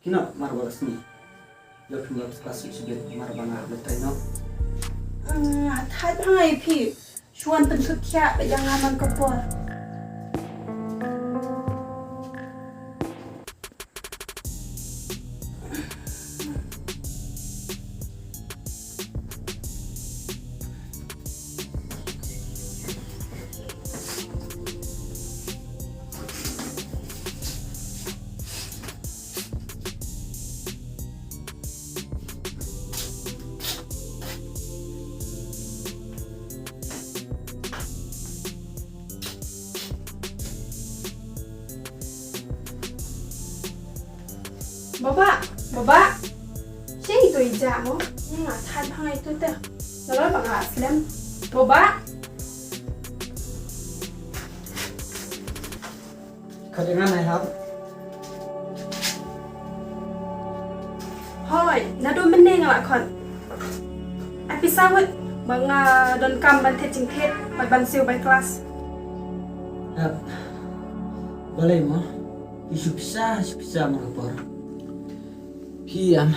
Kina marbalas ni. Yo tinggal kelas sebet marbana betai no. ทัดให้พี่ชวนเป็นสุดแค่ยังงานมันก็ปวด Baba, siya itu ija mo. Nga tad hangay itu teh. Nalol bang aslam. Baba. Kadengan hai hab. Hoy, nado meneng lah kon. Episawat bang don kam ban thet jing thet ban siu by kelas. Hab. Boleh mo. Isu bisa mengapor. Hiam,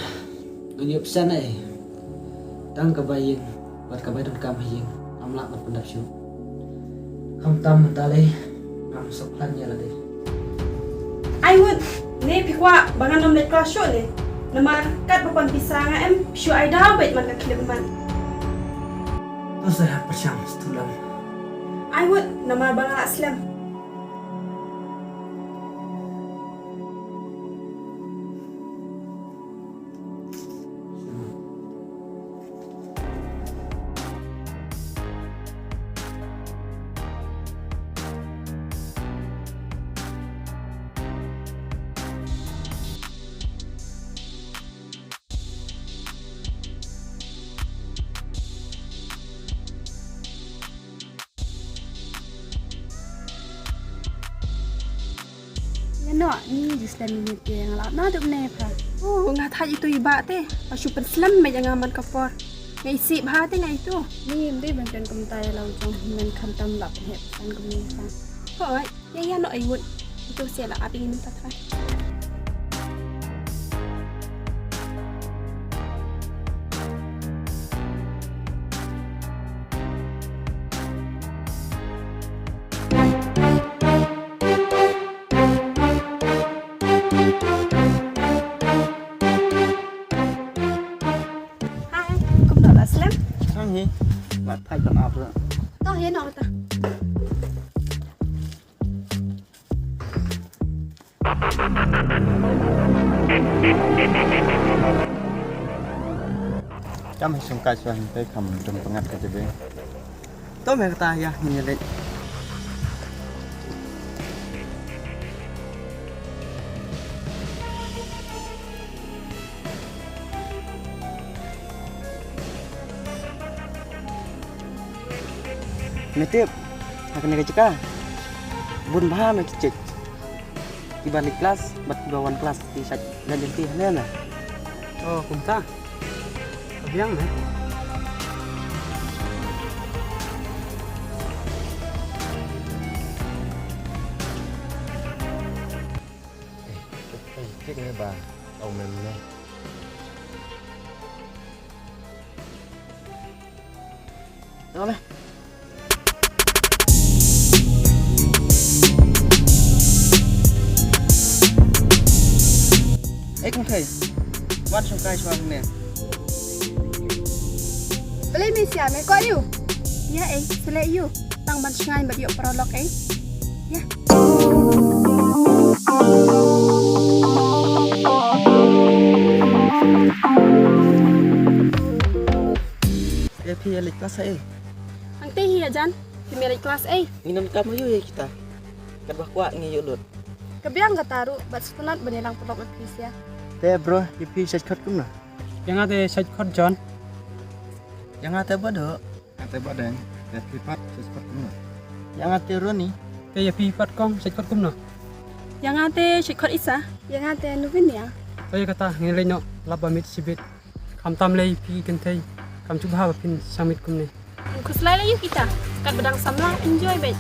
nganyup sana tang kabayin, buat kabay don kam hiyeng, amlak mat pendap syu. Kam tam mentale, ngam soklan ya lade. I would ne pikwa bangan nom net kelas syu ne. Nama kat bapan pisang syu ai dah bet man ka kilem man. Terus saya percam setulam. I would nama bangan aslam. No, ni Islam minit yang lah. Nah, tu mana apa? Oh, nggak tahu itu iba teh. Pasu penslam macam ngaman kapor. Ngai isi bah teh ngai itu. Ni mesti bagian komentar lau jong men kantam lap het san komentar. Oh, ya no ayut. Itu saya lah api ini tak try. Hi, buat thay con áp rồi. Tao hiến nào ta? Chăm hay sung kai xuân tới cầm trong pengat ke jebe. To me kata ya nyelet. Netip akan cekah bun baha me cek di balik kelas bat gawan kelas di sat dan jenti hana na oh kumta abiang na cek ni ba au mem ne Tolong không thầy quan trong cai choang nè Boleh Mesia me ko you. Ya sele you. Tang ban ngai bat yo prolog Ya. Ya pi alik kelas Ang teh ya Jan. Pi merik kelas Nginan kamu yo ya kita. Kan bah kuat ngi yo lut. Kebiang kataru bat sunat benelang prolog ya. Teh bro, ipi set code kum na. Yang ada set code John. Yang ate bodo. Ate bodeng. Tes lipat set code kum na. Yang ate Roni. Teh ya pipat kong set code kum na. Yang ate set code Isa. Yang ate Nuvin ya. Teh kata ngilai no laba mit sibit. Kam tam lei pi kentai. Kam cuba pin samit kum ne. Kuslai lah yuk kita. Kat bedang samlang enjoy bet.